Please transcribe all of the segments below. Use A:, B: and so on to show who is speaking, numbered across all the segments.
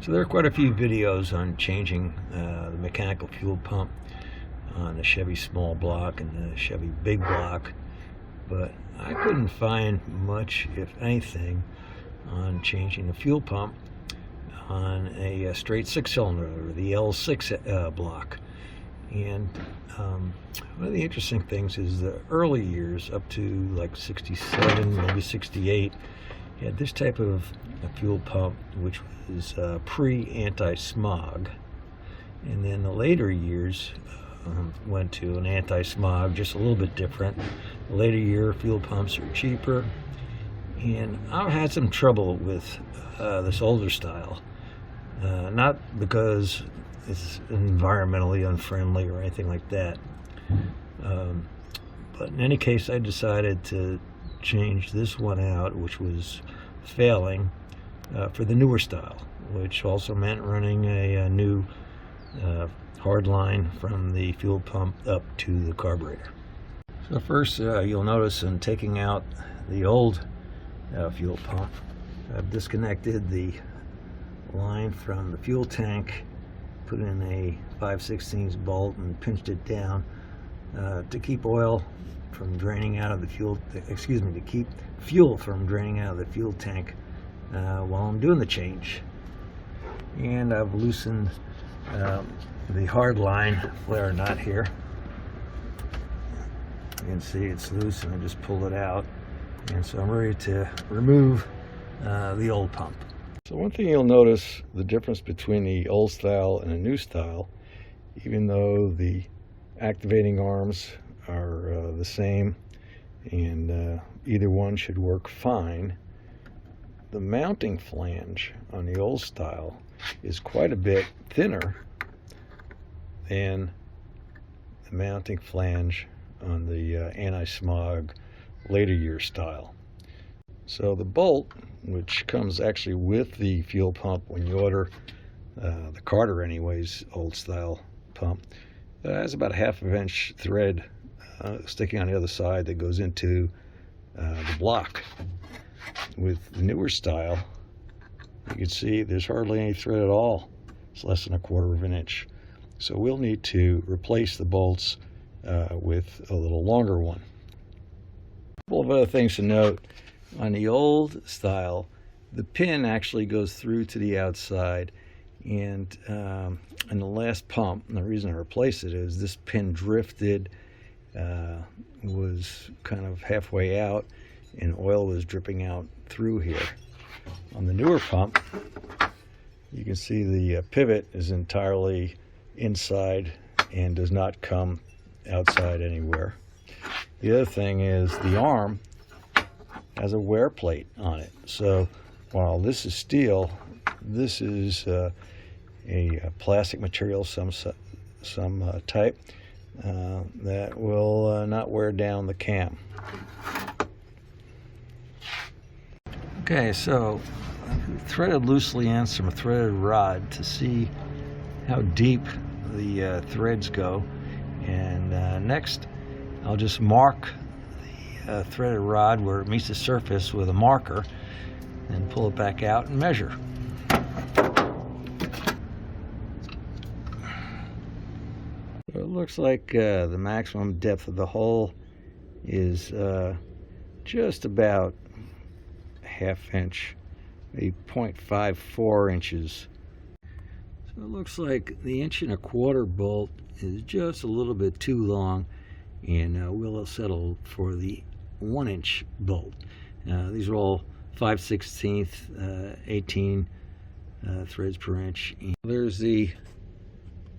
A: So there are quite a few videos on changing the mechanical fuel pump on the Chevy small block and the Chevy big block, but I couldn't find much, if anything, on changing the fuel pump on a straight six-cylinder, or the L6 block. And one of the interesting things is the early years, up to like 67, maybe 68, you had this type of a fuel pump, which was pre-anti-smog. And then the later years went to an anti-smog, just a little bit different. The later year fuel pumps are cheaper. And I've had some trouble with this older style. Not because it's environmentally unfriendly or anything like that. But in any case, I decided to change this one out, which was failing, for the newer style, which also meant running a new hard line from the fuel pump up to the carburetor. So first, you'll notice in taking out the old fuel pump, I've disconnected the line from the fuel tank, put in a 5/16 bolt and pinched it down to keep oil from draining out of the fuel, to keep fuel from draining out of the fuel tank while I'm doing the change. And I've loosened the hard line flare nut here. You can see it's loose, and I just pulled it out, and so I'm ready to remove the old pump. So one thing you'll notice, the difference between the old style and the new style, even though the activating arms are the same and either one should work fine, the mounting flange on the old style is quite a bit thinner than the mounting flange on the anti-smog later year style. So the bolt, which comes actually with the fuel pump when you order the Carter anyways, old style pump, has about a 1/2 inch thread sticking on the other side that goes into the block. With the newer style, you can see there's hardly any thread at all. It's less than 1/4 inch. So we'll need to replace the bolts with a little longer one. A couple of other things to note. On the old style, the pin actually goes through to the outside, and in the last pump, and the reason I replaced it is this pin drifted, was kind of halfway out, and oil was dripping out through here. On the newer pump, you can see the pivot is entirely inside and does not come outside anywhere. The other thing is the arm has a wear plate on it. So while this is steel, this is a plastic material, some type that will not wear down the cam. Okay, so I threaded loosely in some threaded rod to see how deep the threads go, and next I'll just mark the threaded rod where it meets the surface with a marker and pull it back out and measure. So it looks like the maximum depth of the hole is just about 1/2 inch, a 0.54 inches. So it looks like the 1.25 inch bolt is just a little bit too long, and we'll settle for the 1 inch bolt. These are all 5/16, 18 threads per inch. And there's the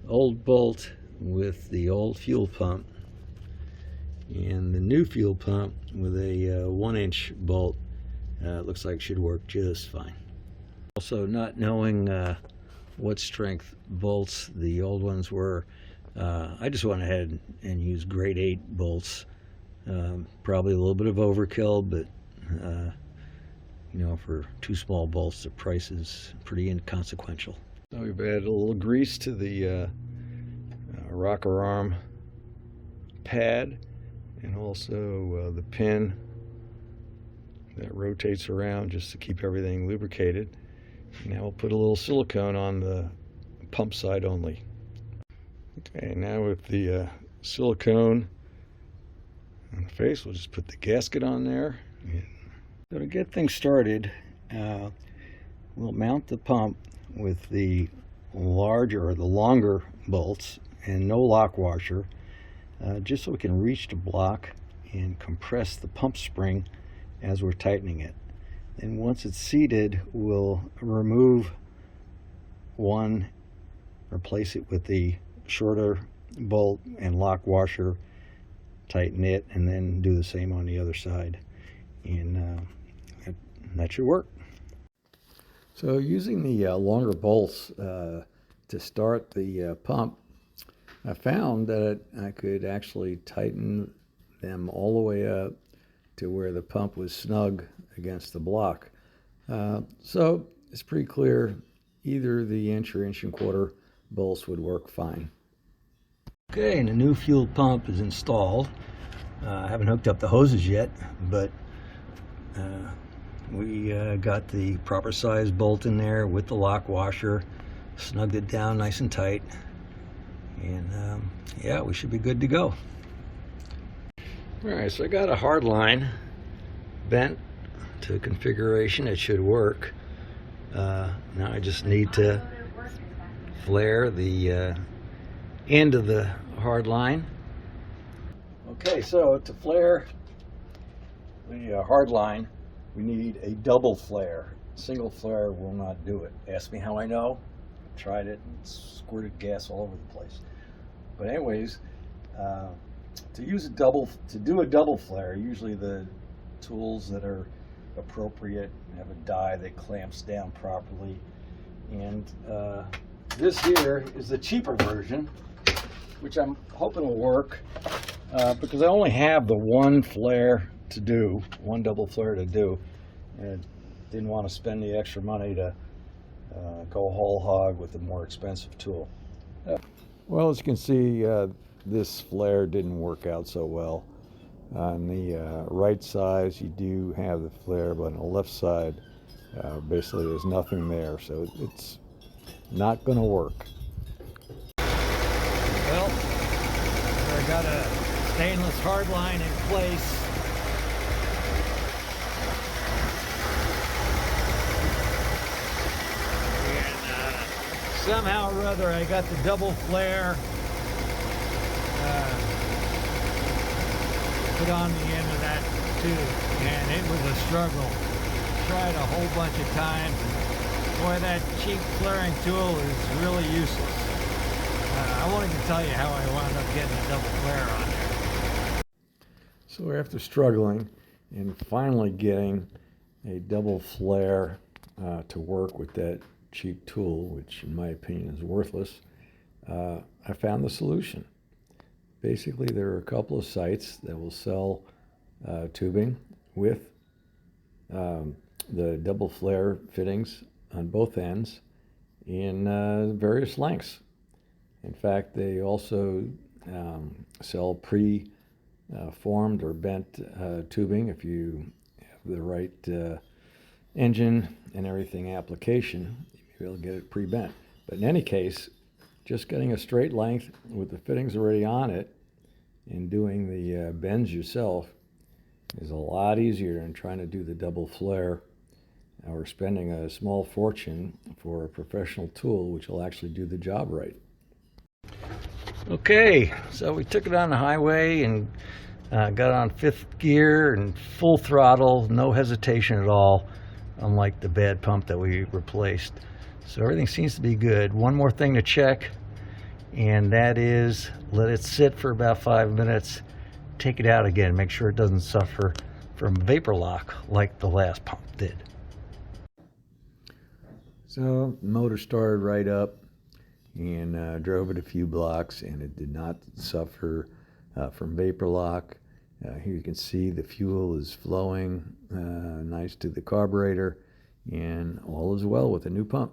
A: old bolt with the old fuel pump, and the new fuel pump with a 1 inch bolt looks like should work just fine. Also, not knowing what strength bolts the old ones were, I just went ahead and used grade 8 bolts. Probably a little bit of overkill, but you know, for 2 small bolts, the price is pretty inconsequential. So we've added a little grease to the rocker arm pad, and also the pin that rotates around just to keep everything lubricated. Now we'll put a little silicone on the pump side only. Okay, now with the silicone on the face, we'll just put the gasket on there. So to get things started, we'll mount the pump with the larger or the longer bolts and no lock washer, just so we can reach the block and compress the pump spring as we're tightening it. And once it's seated, we'll remove one, replace it with the shorter bolt and lock washer, tighten it, and then do the same on the other side. And that should work. So using the longer bolts to start the pump, I found that I could actually tighten them all the way up to where the pump was snug against the block. So it's pretty clear either the inch or inch and quarter bolts would work fine. Okay, and the new fuel pump is installed. I haven't hooked up the hoses yet, but we got the proper size bolt in there with the lock washer, snugged it down nice and tight, and yeah, we should be good to go. Alright, so I got a hard line bent to configuration. It should work. Now I just need to flare the end of the hard line. Okay, so to flare the hard line, we need a double flare. Single flare will not do it. Ask me how I know. Tried it and squirted gas all over the place. But anyways, to do a double flare, usually the tools that are appropriate have a die that clamps down properly. And this here is the cheaper version, which I'm hoping will work because I only have the one flare to do, one double flare to do, and didn't want to spend the extra money to go whole hog with a more expensive tool. Well, as you can see, this flare didn't work out so well. On the right side, you do have the flare, but on the left side, basically there's nothing there, so it's not going to work. Well, I got a stainless hard line in place. And somehow or other I got the double flare put on the end of that tube, and it was a struggle. Tried a whole bunch of times, and boy, that cheap flaring tool is really useless. I won't even tell you how I wound up getting a double flare on there. So after struggling and finally getting a double flare to work with that cheap tool, which in my opinion is worthless, I found the solution. Basically, there are a couple of sites that will sell tubing with the double flare fittings on both ends in various lengths. In fact, they also sell pre-formed or bent tubing if you have the right engine and everything application. You'll be able to get it pre-bent. But in any case, just getting a straight length with the fittings already on it and doing the bends yourself is a lot easier than trying to do the double flare or spending a small fortune for a professional tool which will actually do the job right. Okay, so we took it on the highway and got on 5th gear and full throttle, no hesitation at all, unlike the bad pump that we replaced. So everything seems to be good. One more thing to check, and that is let it sit for about 5 minutes, take it out again, make sure it doesn't suffer from vapor lock like the last pump did. So motor started right up and drove it a few blocks, and it did not suffer from vapor lock. Here you can see the fuel is flowing nice to the carburetor, and all is well with the new pump.